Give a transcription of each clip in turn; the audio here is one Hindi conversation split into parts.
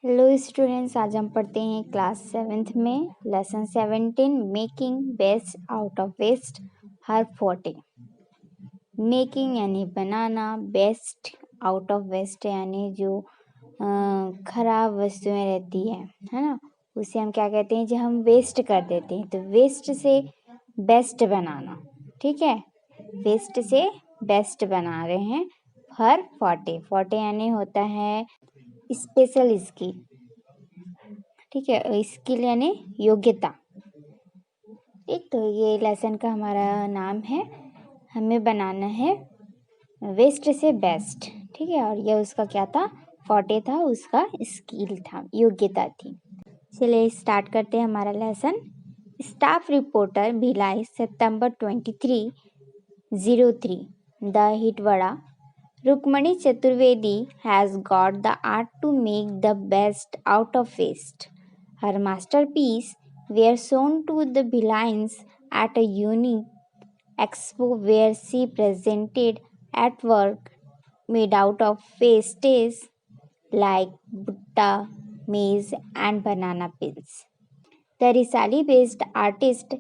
हेलो स्टूडेंट्स, आज हम पढ़ते हैं क्लास 7th में lesson 17 making best out of waste हर 40। मेकिंग यानी बनाना, बेस्ट आउट ऑफ वेस्ट यानी जो खराब वस्तुएं रहती है ना, उसे हम क्या कहते हैं, जो हम वेस्ट कर देते हैं। तो वेस्ट से बेस्ट बनाना, ठीक है, वेस्ट से बेस्ट बना रहे हैं हर 40 यानी होता है स्पेशल स्किल, ठीक है, स्किल यानी योग्यता। ठीक, तो ये लेसन का हमारा नाम है, हमें बनाना है वेस्ट से बेस्ट, ठीक है, और ये उसका क्या था, 40 था, उसका स्किल था, योग्यता थी। चलिए स्टार्ट करते हैं हमारा lesson. Staff reporter Bhilai September 2303 the Hitavada Rukmani Chaturvedi has got the art to make the best out of waste. Her masterpiece were shown to the Bhilaians at a unique expo where she presented artwork made out of wastes like butta, maize and banana peels. The Risali-based artist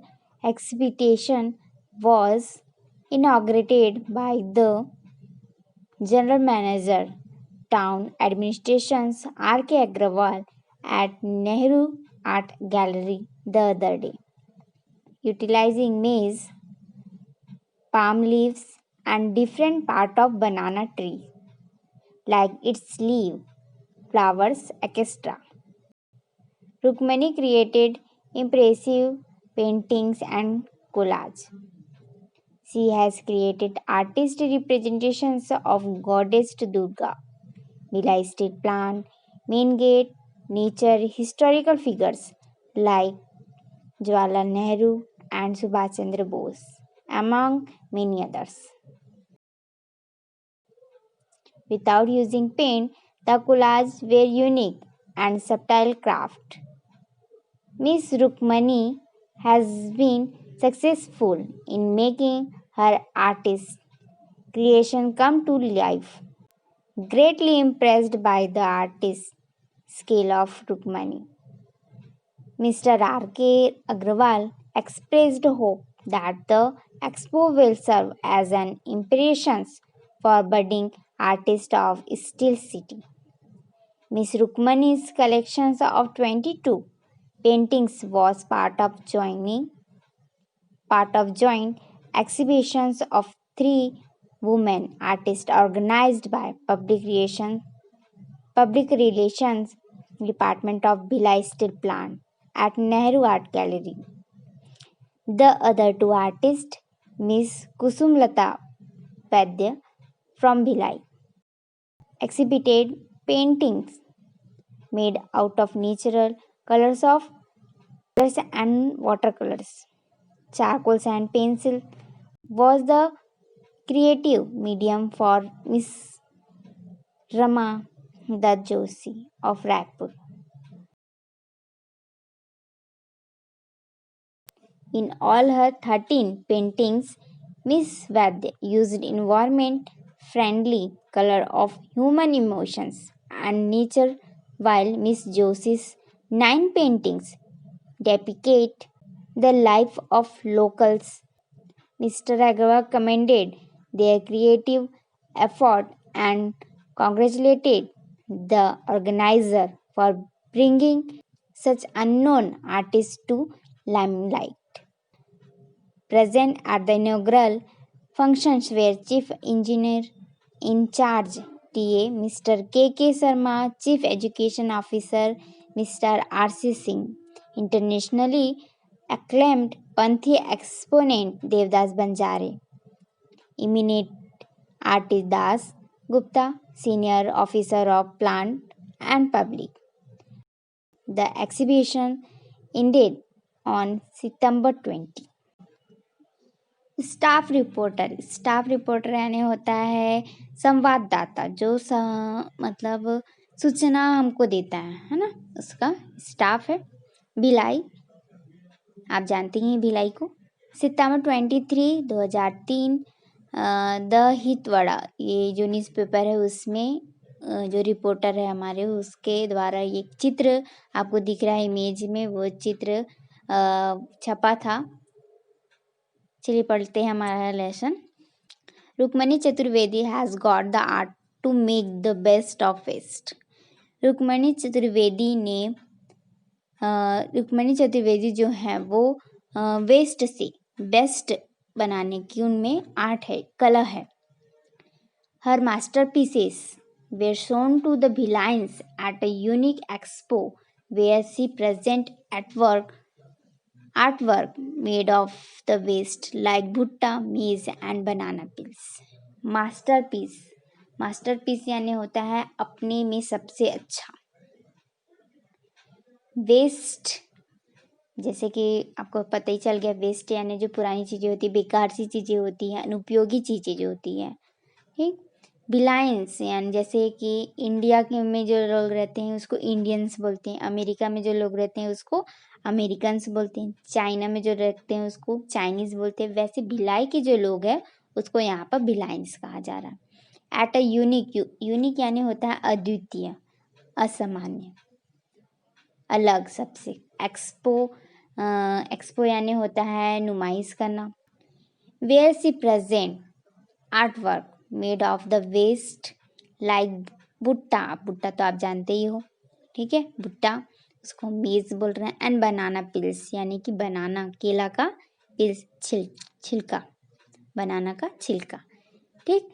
exhibition was inaugurated by the General Manager, Town Administrations R.K. Agrawal at Nehru Art Gallery the other day. Utilizing maize, palm leaves and different part of banana tree like its leaf, flowers, etc. Rukmani created impressive paintings and collage. She has created artistic representations of goddess Durga, Bhilai State Plant, Main Gate, nature, historical figures like Jawaharlal Nehru and Subhash Chandra Bose, among many others. Without using paint, the collages were unique and subtle craft. Miss Rukmani has been successful in making her artist creation come to life. Greatly impressed by the artist's skill of Rukmani, Mr. R.K. Agrawal expressed hope that the expo will serve as an inspiration for budding artists of Steel City. Miss Rukmani's collection of 22 paintings was part of joint exhibitions of 3 women artists organized by Public Relations Department of Bhilai Steel Plant at Nehru Art Gallery. The other 2 artists, Miss Kusumlata Padya from Bhilai, exhibited paintings made out of natural colors and watercolors. Charcoals and pencil was the creative medium for Miss Rama Dutt Joshi of Raipur. In all her 13 paintings, Miss Vadya used environment-friendly color of human emotions and nature, while Miss Joshi's 9 paintings depict the life of locals. Mr. Agrawal commended their creative effort and congratulated the organizer for bringing such unknown artists to limelight. Present at the inaugural functions were Chief Engineer in Charge TA Mr. K.K. Sharma, Chief Education Officer Mr. R.C. Singh, internationally acclaimed Panthi exponent Devdas Banjare, eminent artist Das Gupta, Senior Officer of Plant and Public. The exhibition ended on September 20. Staff reporter यानी होता है संवाददाता, जो मतलब सूचना हमको देता है ना, उसका स्टाफ है। भिलाई, आप जानते हैं भिलाई को। सितंबर 23 2003 द हितवड़ा, ये जो न्यूज़पेपर है उसमें जो रिपोर्टर है हमारे उसके द्वारा ये चित्र आपको दिख रहा है इमेज में, वो चित्र छपा था। चलिए पढ़ते हैं हमारा lesson. Rukmani Chaturvedi has got the art to make the best of waste. Rukmani Chaturvedi जो है वो वेस्ट से बेस्ट बनाने की उनमें आर्ट है, कला है। Her masterpieces were shown to the Bhilines at a unique expo where she present artwork made of the waste like bhutta, maize and banana peels. Masterpiece यानी होता है अपने में सबसे अच्छा। वेस्ट, जैसे कि आपको पता ही चल गया, वेस्ट यानी जो पुरानी चीज़ें होती है, बेकार सी चीज़ें होती हैं, अनुपयोगी चीज़ें जो होती हैं, ठीक। बिलाइंस यानी जैसे कि इंडिया के में जो लोग रहते हैं उसको इंडियंस बोलते हैं, अमेरिका में जो लोग रहते हैं उसको अमेरिकन्स बोलते हैं, चाइना में जो रहते हैं उसको चाइनीज़ बोलते हैं। वैसे भिलाई के जो लोग हैं उसको यहाँ पर बिलाइंस कहा जा रहा है। एट अ यूनिक यानी होता है अद्वितीय, असामान्य, अलग, सबसे। एक्सपो यानी होता है नुमाइश करना। Where she present artwork made of the waste like bhutta तो आप जानते ही हो, ठीक है, भुट्टा, उसको मेज बोल रहे हैं। एंड बनाना पिल्स यानी कि बनाना, केला का पिल्स, छिलका, बनाना का छिलका, ठीक।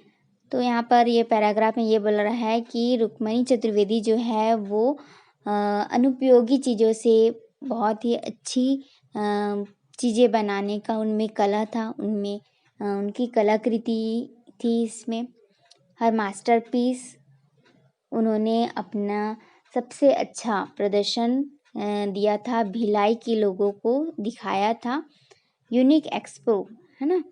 तो यहाँ पर ये पैराग्राफ में ये बोल रहा है कि रुक्मणी चतुर्वेदी जो है वो अनुपयोगी चीज़ों से बहुत ही अच्छी चीज़ें बनाने का उनमें कला था, उनमें उनकी कलाकृति थी इसमें। हर मास्टरपीस, उन्होंने अपना सबसे अच्छा प्रदर्शन दिया था, भिलाई के लोगों को दिखाया था। यूनिक एक्सपो है ना,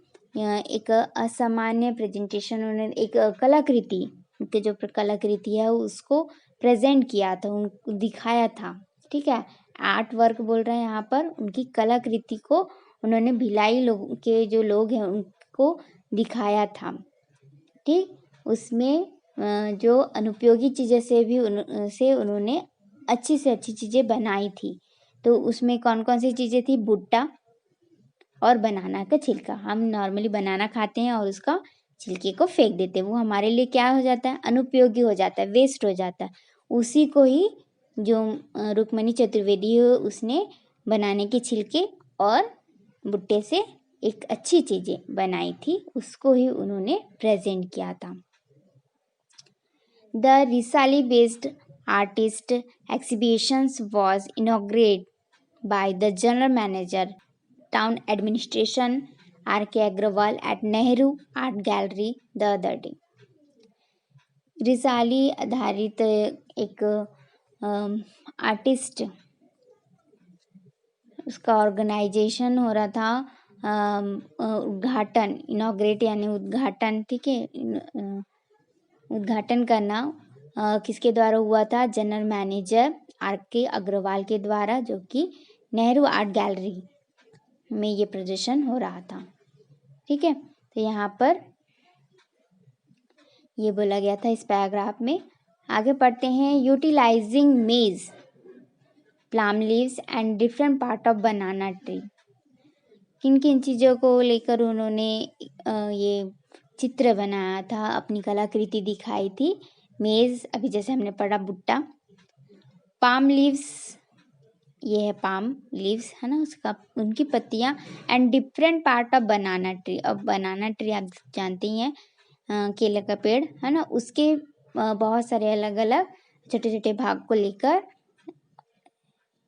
एक असामान्य प्रेजेंटेशन, उन्होंने एक कलाकृति, उनके जो कलाकृति है उसको प्रेजेंट किया था, उनको दिखाया था, ठीक है। आर्ट वर्क बोल रहे हैं यहाँ पर, उनकी कलाकृति को उन्होंने भिलाई लोग के जो लोग हैं उनको दिखाया था, ठीक। उसमें जो अनुपयोगी चीज़ें से उन्होंने अच्छी से अच्छी चीज़ें बनाई थी। तो उसमें कौन कौन सी चीज़ें थी? भुट्टा और बनाना का छिलका। हम नॉर्मली बनाना खाते हैं और उसका छिलके को फेंक देते हैं, वो हमारे लिए क्या हो जाता है? अनुपयोगी हो जाता है, वेस्ट हो जाता है। उसी को ही जो रुक्मणी चतुर्वेदी है उसने बनाने के छिलके और भुट्टे से एक अच्छी चीज़ें बनाई थी, उसको ही उन्होंने प्रेजेंट किया था। The Risali-based artist exhibitions was inaugurated by the General Manager, Town Administration, R.K. Agrawal at Nehru Art Gallery the other day. Risali आधारित एक आर्टिस्ट, उसका ऑर्गेनाइजेशन हो रहा था, उद्घाटन, इनॉग्रेट यानी उद्घाटन, ठीक है। उद्घाटन करना किसके द्वारा हुआ था? General manager R.K. अग्रवाल के द्वारा, जो कि नेहरू आर्ट गैलरी में ये प्रदर्शन हो रहा था, ठीक है। तो यहाँ पर ये बोला गया था इस पैराग्राफ में। आगे पढ़ते हैं। Utilising maize, palm leaves and different part of banana tree. किन किन चीज़ों को लेकर उन्होंने ये चित्र बनाया था, अपनी कलाकृति दिखाई थी? मेज, अभी जैसे हमने पढ़ा, भुट्टा। पाम लीव्स, ये है पाम लीव्स, है ना, उसका, उनकी पत्तियां। And different part of banana tree. अब बनाना ट्री आप जानते ही हैं, केले का पेड़, है ना, उसके बहुत सारे अलग अलग छोटे छोटे भाग को लेकर,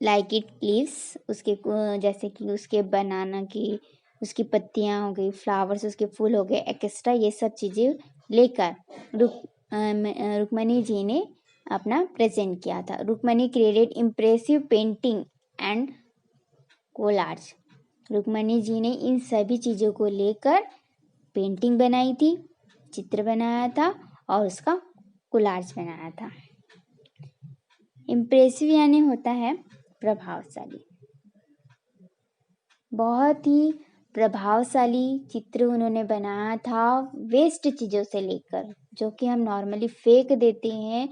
लाइक इट लीव्स, उसके जैसे कि उसके बनाना की, उसकी पत्तियां हो गई, फ्लावर्स, उसके फूल हो गए, एक्स्ट्रा, ये सब चीज़ें लेकर रुक्मणी जी ने अपना प्रेजेंट किया था। Rukmani created impressive painting and collage. Rukmani ji ने इन सभी चीज़ों को लेकर पेंटिंग बनाई थी, चित्र बनाया था और उसका कोलाज बनाया था। इम्प्रेसिव यानी होता है प्रभावशाली, बहुत ही प्रभावशाली चित्र उन्होंने बनाया था वेस्ट चीज़ों से लेकर, जो कि हम नॉर्मली फेंक देते हैं,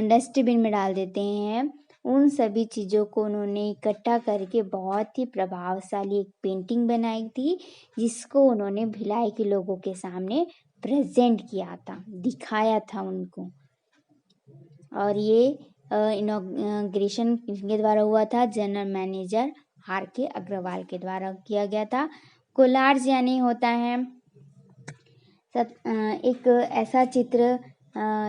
डस्टबिन में डाल देते हैं, उन सभी चीज़ों को उन्होंने इकट्ठा करके बहुत ही प्रभावशाली एक पेंटिंग बनाई थी, जिसको उन्होंने भिलाई के लोगों के सामने प्रेजेंट किया था, दिखाया था उनको। और ये इनॉग्रेशन किसके द्वारा हुआ था? General manager R.K. अग्रवाल के द्वारा किया गया था। कोलार्ज यानी होता है एक ऐसा चित्र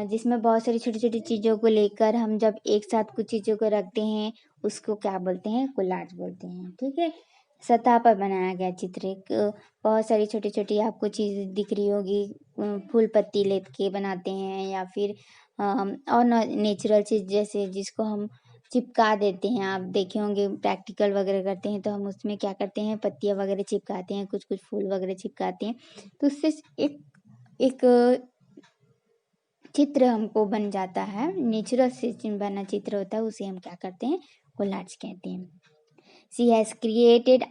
जिसमें बहुत सारी छोटी छोटी चीज़ों को लेकर हम जब एक साथ कुछ चीज़ों को रखते हैं, उसको क्या बोलते हैं? कोलार्ज बोलते हैं। ठीक है, सतह पर बनाया गया चित्र एक बहुत सारी छोटी छोटी आपको चीज़ दिख रही होगी, फूल पत्ती लेके बनाते हैं, या फिर और नेचुरल चीज़ जैसे जिसको हम चिपका देते हैं। आप देखे होंगे प्रैक्टिकल वगैरह करते हैं तो हम उसमें क्या करते हैं, पत्तियाँ वगैरह चिपकाते हैं, कुछ कुछ फूल वगैरह चिपकाते हैं, तो उससे एक चित्र हमको बन जाता है, नेचुरल से बना चित्र होता है, उसे हम क्या करते हैं? कोलाज कहते हैं। She has created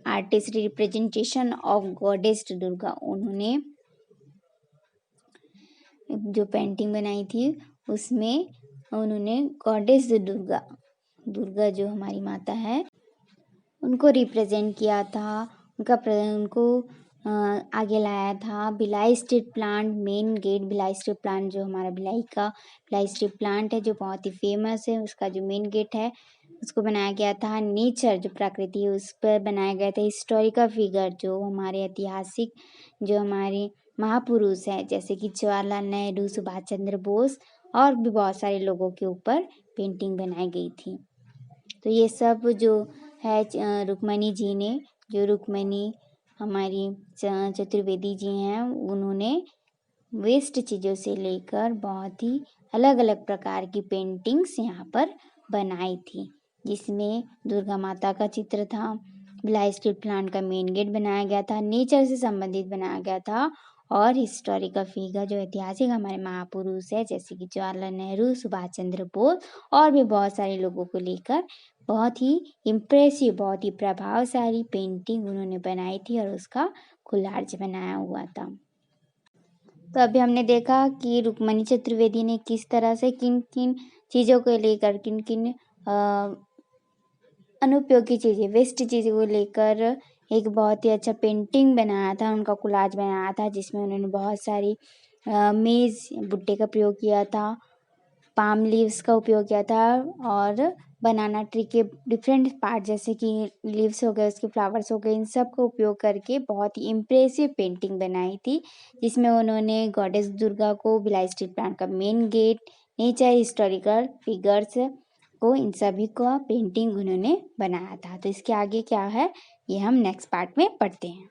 artist representation of goddess Durga. उन्होंने जो पेंटिंग बनाई थी उसमें उन्होंने गॉडेस दुर्गा जो हमारी माता है उनको रिप्रेजेंट किया था, उनको आगे लाया था। Bhilai steel plant main gate, Bhilai steel plant जो हमारा भिलाई स्ट्रीट प्लांट है जो बहुत ही फेमस है, उसका जो मेन गेट है उसको बनाया गया था। नेचर जो प्रकृति है उस पर बनाया गया था। हिस्टोरिकल फिगर जो हमारे ऐतिहासिक जो हमारे महापुरुष हैं जैसे कि जवाहरलाल नेहरू, सुभाष चंद्र बोस और भी बहुत सारे लोगों के ऊपर पेंटिंग बनाई गई थी। तो ये सब जो है रुक्मणी जी ने, जो रुक्मणी हमारी चतुर्वेदी जी हैं, उन्होंने वेस्ट चीज़ों से लेकर बहुत ही अलग अलग प्रकार की पेंटिंग्स यहाँ पर बनाई थी, जिसमें दुर्गा माता का चित्र था, भिलाई स्ट्रीट प्लांट का मेन गेट बनाया गया था, नेचर से संबंधित बनाया गया था, और हिस्टोरिकल फिगर जो ऐतिहासिक हमारे महापुरुष है जैसे कि जवाहरलाल नेहरू, सुभाष चंद्र बोस और भी बहुत सारे लोगों को लेकर बहुत ही इम्प्रेसिव, बहुत ही प्रभावशाली पेंटिंग उन्होंने बनाई थी और उसका कोलाज बनाया हुआ था। तो अभी हमने देखा कि रुक्मणी चतुर्वेदी ने किस तरह से किन किन चीज़ों को लेकर, किन किन अनुपयोगी चीज़ें, वेस्ट चीज़ों को लेकर एक बहुत ही अच्छा पेंटिंग बनाया था, उनका कोलाज बनाया था, जिसमें उन्होंने बहुत सारी मेज़ बुट्टे का प्रयोग किया था, पाम लीव्स का उपयोग किया था, और बनाना ट्री के डिफरेंट पार्ट जैसे कि लीव्स हो गए, उसके फ्लावर्स हो गए, इन सब का उपयोग करके बहुत ही इम्प्रेसिव पेंटिंग बनाई थी, जिसमें उन्होंने गॉडेस दुर्गा को, भिलाई स्ट्रीट प्लांट का main gate, nature, historical figures को, इन सभी का पेंटिंग उन्होंने बनाया था। तो इसके आगे क्या है ये हम नेक्स्ट पार्ट में पढ़ते हैं।